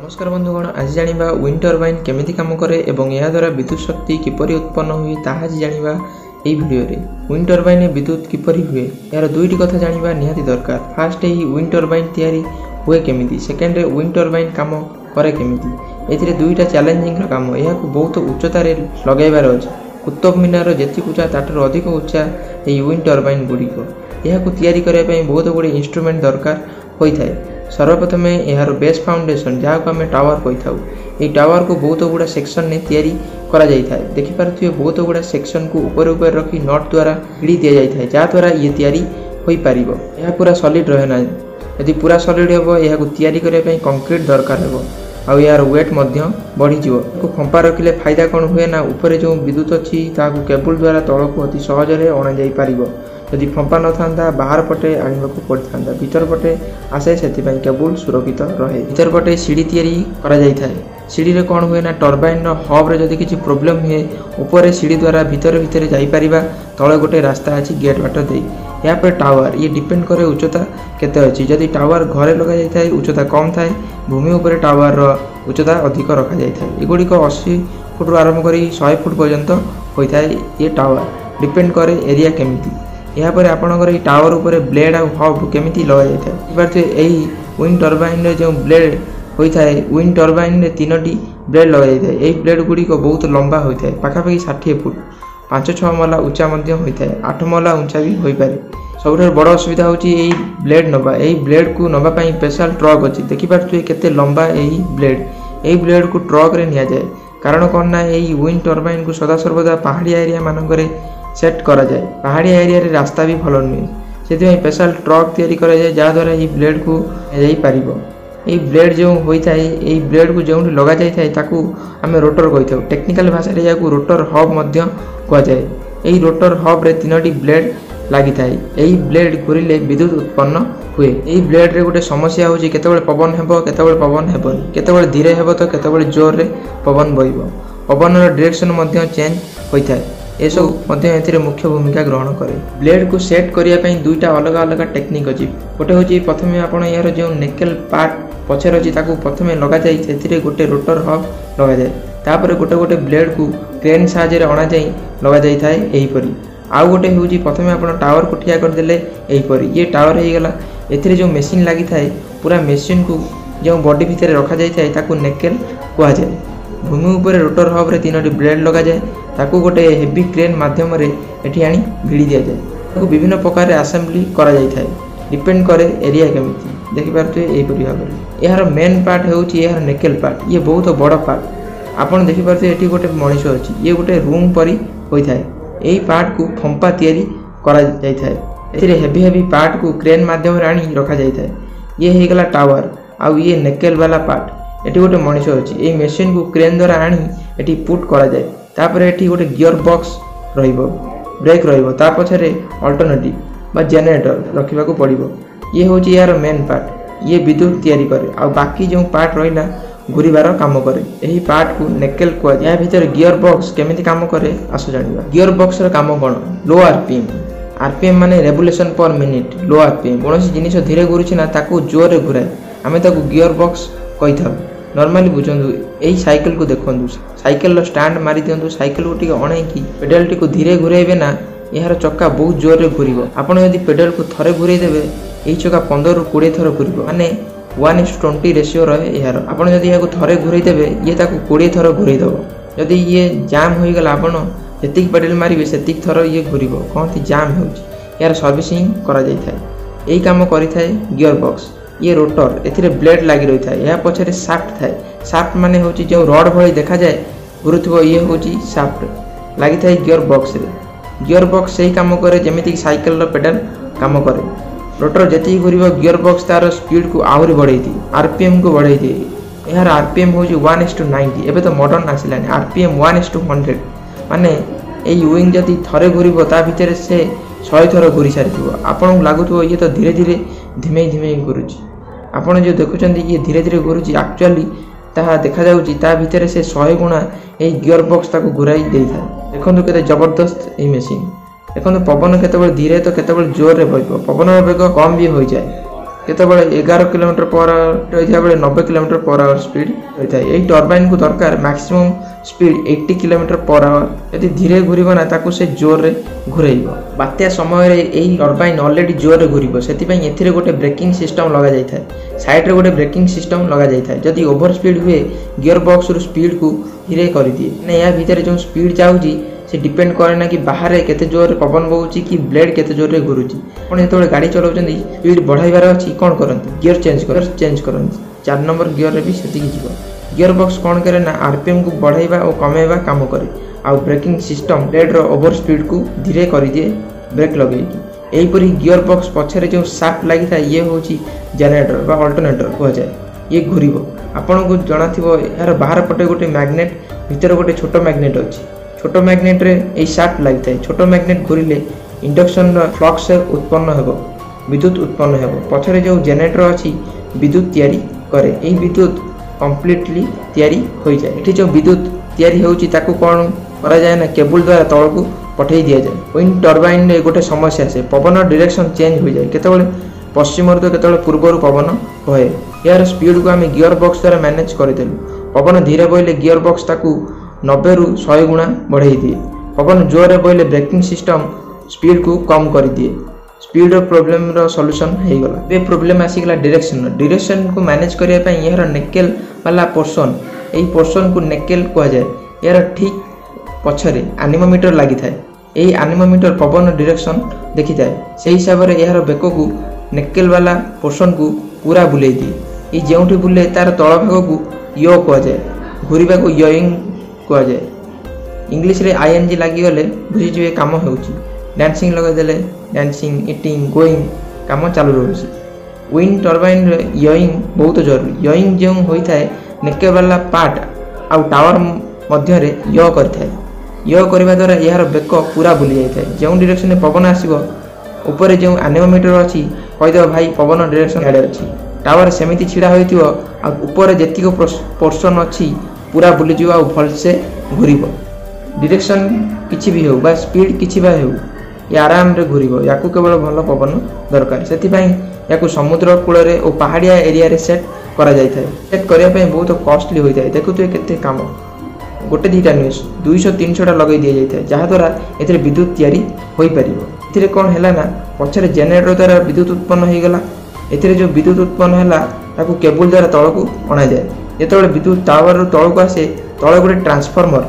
नमस्कार बंधुगण, आज जानिबा विंड टर्बाइन केमिति काम करे एवं या द्वारा विद्युत शक्ति किपरि उत्पन्न हुए ताहा आज जानिबा एई वीडियो रे। विंड टर्बाइन विद्युत किपरि हुए यार दुईटी कथा जानिबा निहाती दरकार। फास्ट एई विंड टर्बाइन तयारी हुए केमिति, सेकेंड रे विंड टर्बाइन काम करे केमिति। एथिरे दुईटा चैलेंजिंग रो काम। एहाकु बहुत उच्चता रे लगाइबार अछि। कुतुब मीनार जेति उच्चा ताठर अधिक उच्चा एई विंड टर्बाइन गुडीको। एहाकु तयारी करिया पई बहुत गुडी इंस्ट्रूमेंट दरकार होइथाय। सर्वप्रथम यार बेस फाउंडेशन जहाँ को आम टावर कही था, ये टावर को बहुत गुड़ा सेक्शन ने तैयारी करा जाइए। देखिपे बहुत गुड़ा सेक्शन को ऊपर ऊपर रखी नट द्वारा भिड़ी दि जाए जहाँ द्वारा ये तैयारी हो पार। यह पूरा सॉलिड रहे ना, यदि पूरा सॉलिड हे यह तैयारी करने कंक्रीट दरकार हो आउ यार वेट बढ़ीज। फंपा रखिले फायदा कौन हुए ना, ऊपर जो विद्युत अच्छी केबुल द्वारा तलक अति सहजरे अणा जा पार। यदि फंपा न था बाहर पटे आने को पड़ता, भीतर पटे आसे से केबुल सुरक्षित रहे। भीतर पटे सीढ़ी तैयारी करा जाय थाए। सीढ़ी रे कौन हुए ना, टर्बाइन हब रे जदि किसी प्रोब्लेम हुए ऊपर सीढ़ी द्वारा भीतर भीतर जाई परिबा। तले गोटे रास्ता अछि गेट बाट दे। या पर टावर ये डिपेंड करे उच्चता केते अछि। जदि टावर घरे लगा जाय थाए उच्चता कम थाए, भूमि ऊपर टावर रो उच्चता अधिक रखा जाय थाए। एगुडी को 80 फुट आरंभ करी 100 फुट पर्यंत होय थाए। ये टावर डिपेंड करे एरिया केमिति। यहाँ पर आपंकर टावर उपर ब्लेड आ हब केमिति लगा जाए। यही विंड टर्बाइन जो ब्लेड होता है, विंड टर्बाइन में 3टी ब्लेड लगा जाए। यही ब्लेड गुड़िक बहुत लंबा होता है, पाखापाखि 60 फुट, 5-6 महला उच्चा होता है, 8 महला उच्चा भी हो पारे। सब बड़ असुविधा होची यही ब्लेड नवा। यही ब्लेड को नवाई स्पेशल ट्रक अच्छी। देखिपे केते लंबा यही ब्लेड को ट्रक रे निया जाए। कारण कौन ना, यही विंड टर्बाइन को सदासर्वदा पहाड़िया एरिया मानक सेट करा जाए। पहाड़िया एरिया रे रास्ता भी भल नुहे, से स्पेशल ट्रक तैयारी करा जाए जहाँद्वारा ये ब्लेड को जाई पारिबो। ये ब्लेड जो होता है, ये ब्लेड को जो लगा जाए ताकू आम रोटर कही था। टेक्निकल भाषा या रोटर हब कह जाए। यही रोटर हब रे 3टी ब्लेड लगी था। यही ब्लेड घूरिले विद्युत उत्पन्न हुए। यही ब्लेड रे गोटे समस्या होची, केतेबेले पवन हेबो केतेबेले पवन हेबोनी, केतेबेले धीरे हेबो तो केतेबेले जोर रे पवन बहिबो। पवन रो डायरेक्शन मध्य चेंज होता है। ये सब ए मुख्य भूमिका ग्रहण करे। ब्लेड को सेट करने दुईटा अलग अलग टेक्निक अच्छी। गोटे हूँ प्रथम आप यार जो नेकेल पार्ट पचर अच्छी प्रथम लग जाए, गोटे रोटर हब लग जाए। तापर गोटे गोटे ब्लेड को क्रेन साहाय्य अणा जा लग जाए यहीपरी। आउ गोटे हूँ प्रथम आप टावर को ठिया करदे यहीपरी। ये टावर हो गला। ए जो मेसीन लगी था, पूरा मेसीन को जो बॉडी भितर रखा जाए ताकू नेकेल कह जाए। भूमि उपर रोटर हब रे 3टी ब्लेड लग जाए, ताकू गोटे हेवी क्रेन माध्यम एठी आनी भिड़ी दिया जाए। ताकू विभिन्न प्रकार आसेम्बली करा जाय थाए, डिपेंड करे एरिया केमिति। देखि पारथु एहीपरि भाबरे। यार मेन पार्ट हेउची यार नेकेल पार्ट। ये बहुत बड़ पार्ट। आपन देखि पारथु एठी गोटे मनीष अछि। ये गोटे रूम परि होई थाए। एही पार्ट को फंपा तयारी करा जाय थाए। एथिरे हेवी हेवी पार्ट को क्रेन माध्यम रे आनी रखा जाय थाए। ये हे गला टावर। आ ये नेकेल वाला पार्ट एटी गोटे मनीष अच्छी। ये मेसीन को क्रेन द्वारा आनी एटी पुट करा जाए। तापर एटी गोटे गियर बॉक्स रहिबो, ब्रेक रहिबो, ता पछरे अल्टरनेटिव बा जनरेटर रखिबा को पड़िबो। ये होची यार मेन पार्ट। ये विद्युत तैयारी करे। आ बाकी जो पार्ट रहिला घुरिबार काम करे। यही पार्ट को नेकेल को या भीतर गियर बॉक्स केमिति काम करे आसो जानिबा। गियर बॉक्स रो काम कोन? लो आरपीएम माने रेवोल्यूशन पर मिनिट। लो आरपीएम कोनोसी जिनिस धीरे घुरुछि ना ताकू जोर रे घुराए, आमे ताकू गियर बॉक्स कही था। नॉर्मली बुझंतु यही साइकिल को देखंतु, साइकिल स्टैंड मारी दियंतु, साइकिल को टिके अणैकी पेडल टी को धीरे घुराइबे ना, यार चक्का बहुत जोर रे घुरिबो। आपण यदि पेडल को थरे घुराई देबे, एही चक्का 15 ରୁ 20 थर घुरिबो। माने 1:20 रेशियो रहे यार। आपण यदि याको थरे घुराई देबे, ये ताको 20 थर घुराई दबो। यदि ये जाम होई गला, आपण जेतिक पेडल मारिबे सेतिक थर ये घुरिबो। कोनथि जाम होउची, यार सर्विसिंग करा जाय थाए। एही काम करि थाए गियर बॉक्स। ये रोटर एथिरे ब्लेड लगी रही था। या पछरे शाफ्ट थाए। शाफ्ट माने होची जो रड भली देखा जाए घुरुथबो, ये होची शाफ्ट लगी थाए गियर बॉक्स रे। गियर बॉक्स सही काम करे जेमिति साइकिल रो पेडल काम करे। रोटर जेति घुरिबो, गियर बॉक्स तार स्पीड को आहुरी बढ़ाई दी, आरपीएम को बढ़ाई दी। यार आरपीएम होची 1:90। एबे तो मॉडर्न आसिलानी आरपीएम 1:100। माने एई विंग जति थरे घुरिबो ता भितर से 100 थर घुरी सारिथिबो। आपन लागुथबो ये तो धीरे धीरे धीमे घुरुची। आपण जो देखुचंदी ये धीरे धीरे घुरुची, एक्चुअली ताहा देखा जाउची ता भितर से 100 गुणा ए गियर बॉक्स ताको घुराई देई थाए। देखंतु केते जबरदस्त ए मशीन। देखंतु पवन केतेबेले धीरे तो केतेबेले जोर रे बहिबो। पवन बेग कम भी होई जाए। केतबेले 11 किलोमीटर पर आवर रहिथा बेले 90 किलोमीटर पर आवर स्पीड रहिथा। एई टरबाइन को दरकार maximum speed 80 kilometre per hour. यदि धीरे घुरिबो ना ताकू से जोर रे घुरेइबो। बात्या समय रे एई टरबाइन ऑलरेडी जोर रे घुरिबो, सेति पई एथिरे गोटे ब्रेकिंग सिस्टम लगा जाय थाए। साइड रे गोटे ब्रेकिंग सिस्टम लगा जाय थाए। जदि ओवर स्पीड हुए गियर बॉक्स रो स्पीड को धीरे कर दिए। ने या भीतर जो स्पीड जाउची से डिपेंड करे ना कि बाहर केते जोर पवन बहुची कि ब्लेड केते जोर रे घुरुची। आपण जेतबेले गाड़ी चलाउचंदी स्पीड बढ़ाइबार अछि कोन करंती गियर चेंज करंती। 4 नंबर गियर रे भी सेति की जीवो। गियर बॉक्स कोन करे ना आरपीएम को बढ़ाइबा और कमेइबा काम करे। आ ब्रेकिंग सिस्टम ब्लेड रो ओवर स्पीड को धीरे कर दिए ब्रेक लगेकी। एही परी गियर बॉक्स पछरे जो शाफ्ट लागि था ये होची जनरेटर बा अल्टरनेटर हो जाए। ये घुरिबो। आपण को जणा थिबो यार बाहर पटे गोटे मैग्नेट भीतर गोटे छोटो मैग्नेट अछि। छोटो मैग्नेट रे ए शाफ्ट लागि थाए। छोटो मैग्नेट घुरिले इंडक्शन रो फ्लक्स उत्पन्न हेबो, विद्युत उत्पन्न हेबो। पछरे जो जनरेटर अछि विद्युत तयारी करे। एही विद्युत कंप्लीटली तयारी होई जाए। एठी जो विद्युत तयारी होउची ताकू कोन करा जाय ना केबल द्वारा तळकू पठेई दिया जाए। विंड टरबाइन रे गोटे समस्या আছে पवन डायरेक्शन चेंज हो जाए। केतबेले पश्चिम रे तो केतबेले पूर्व रो पवन होए। यार स्पीड को हमें गियर बॉक्स द्वारा मैनेज कर देलु। पवन धीरे बइले गियर बॉक्स ताकू 90 रु 100 गुणा बढ़ाई दिए। पवन जोर रे बइले ब्रेकिंग सिस्टम स्पीड को कम कर दिए। स्पीड रो प्रॉब्लम रो सॉल्यूशन हे गला। बे प्रॉब्लम आसी गला डायरेक्शन को मैनेज करिया पई यार नेकेल वाला पोर्शन एई पोर्शन को नेकेल कहा जाए। यार ठीक पछरे एनीमोमीटर लागि थाए। एई एनीमोमीटर पवन डायरेक्शन देखि थाए। सेही हिसाब रे यार बेको को नेकेल वाला पोर्शन को पूरा बुलेई दिए। ए जेउठी बुले तार तळ भाग को यो कहा जाए। घुरिबा को योइंग कहा जाए। इंग्लिश रे आईएनजी लागि गले बुझि जिवे काम होउची। डांसिंग लगा देले डांसिंग ईटिंग गोइंग काम चालू रहउची। विंड टरबाइन रे योइंग बहुत जरूरी। योइंग जेउ होई थाए नेके वाला पार्ट आ टावर मध्य रे यो करथाय। यो करबा द्वारा यार बेक पूरा बुली जाय थाए। जेउ डायरेक्शन में पवन आसीबो ऊपर जेउ एनीमोमीटर अछि कहि दो भाई पवन डायरेक्शन आडे अछि। टावर सेमिति छिड़ा होइतिबो आ ऊपर जेतिको पोर्शन अछि पूरा बुली जिवो आ भल से घुरिबो। डायरेक्शन किछि भी हो बा स्पीड किछि बा हो या आराम रे घुरिबो। याकू केवल भल पवन दरकार। सेति पई याकू समुद्र कूल रे ओ पहाड़िया एरिया रे सेट करा जाय थाए। सेट करिया पई बहुत कॉस्टली होई थाए। देखु तो केते काम गोटे दीटा न्यूज 200-300 टा लगे दिया जाय थाए जहा द्वारा एथिरे विद्युत तयारी होई परिबो। एथिरे कोन हैला ना पछरे जनरेटर द्वारा विद्युत उत्पन्न होई गला। एथिरे जो विद्युत उत्पन्न हैला ताकू केबल द्वारा तळकू अणा जाय। जेतबेले विद्युत टावर रो तळकू आसे तळे गोटे ट्रांसफार्मर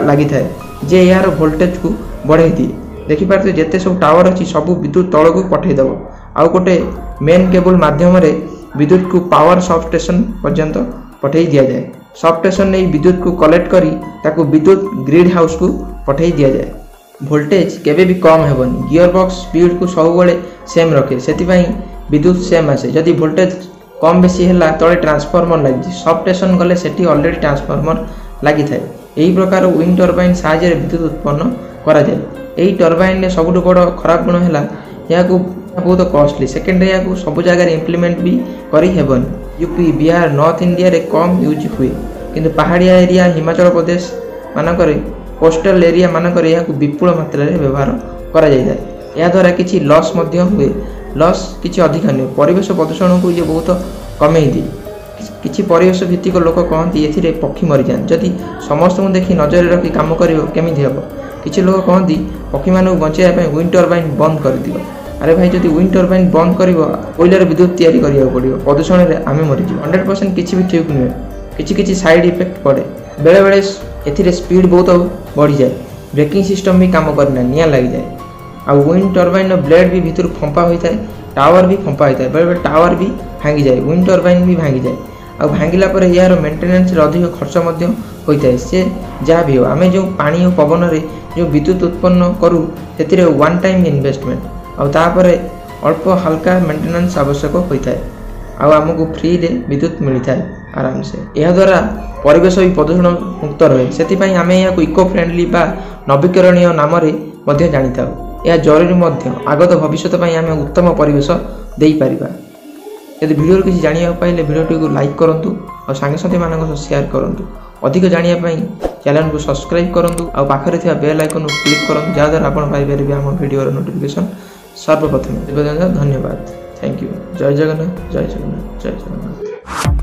लागि थाए जे यार वोल्टेज को बढ़ाई दिए। देखि पारते जेते सब टावर अछि सब विद्युत तळकू पठेई दबो। आ गोटे मेन केबल माध्यम रे विद्युत को पावर सब स्टेशन पर्यंत पठेई दिया जाए। सब स्टेशन ने विद्युत को कलेक्ट करी ताकू विद्युत ग्रिड हाउस को पठेई दिया जाए। वोल्टेज केबे भी कम हेबनी। गियर बॉक्स स्पीड को सब बेले सेम रखे। सेति पई विद्युत सेम आसे। जदि वोल्टेज कम बेसी हैला तळे ट्रांसफार्मर लागि सब स्टेशन गले सेठी ऑलरेडी ट्रांसफार्मर लागि थाए। एही प्रकार विंड टरबाइन साहाय्य विद्युत उत्पन्न करा जाए। एही टरबाइन ने सबुठ बड़ खराब गुण हैला याकू बहुत कॉस्टली। सेकेंड या को सब जगह इम्प्लीमेंट भी करी हेबनी। यूपी बिहार नॉर्थ इंडिया रे कम यूज हुए किंतु पहाड़िया area Himachal Pradesh मानकरे coastal area मानकरे या को विपुल मात्रा रे व्यवहार करा जाय थाए। या द्वारा किछि लॉस मध्य हुए। लॉस किछि अधिक नै परिवेश प्रदूषण को ये बहुत कमेई दी। किछि परिवेश भित्तिक लोक कहती एथिरे पक्षी मरि जान। जदि समस्त को देखि नजर रखी काम करियो केमिति हेबो। किछि लोक कहती पक्षी मानू बचाइया पय विंड टरबाइन बंद कर दियो। अरे भाई जदि विंड टरबाइन बंद करिवो कोइलार विद्युत तयारी करिया पड़ियो। प्रदूषण रे आमे मरि जिवो। 100% किछि भी ठीक नै। किछि साइड इफेक्ट पड़े। बेले बेले एथिरे स्पीड बहुत बढ़ी जाए। ब्रेकिंग सिस्टम भी काम करना निया लागि जाए। आ विंड टरबाइन ब्लेड भी भीतर फंपा होई थाए। टावर भी फंपा होई थाए। बेले बेले टावर भी भांगी जाए। विंड टरबाइन भी भांगी जाए। आ भांगिला पर यार मेंटेनेंस रे अधिक खर्च मध्य होई थाए। से जा भी हो आमे जो पानी और पवन रे जो विद्युत उत्पन्न करू सेतिरे वन टाइम इन्वेस्टमेंट आ तापरे अल्प हल्का मेंटेनेंस आवश्यक होता है। आमको फ्री रे विद्युत मिलता है आराम से। यह द्वारा परिवेश भी प्रदूषण मुक्त रहे। से आम या इको फ्रेंडली बा नवीकरणीय नाम जानी था। यह जरूरी आगत भविष्य आम उत्तम परिवेश दे पारिबा। यदि वीडियो किसी जानिया पाइले वीडियो को लाइक करंतु और सांगसाथी मानक शेयर करंतु। अधिक जानिया चैनल को सब्सक्राइब करंतु और पाखरे थिया बेल आइकन को क्लिक करंतु जहाँ द्वारा आपण पाइ परिबे हम वीडियो नोटिफिकेशन सर्वप्रथम। धन्यवाद। Thank you. जय जगन्नाथ, जय जगन्नाथ, जय जगन्नाथ।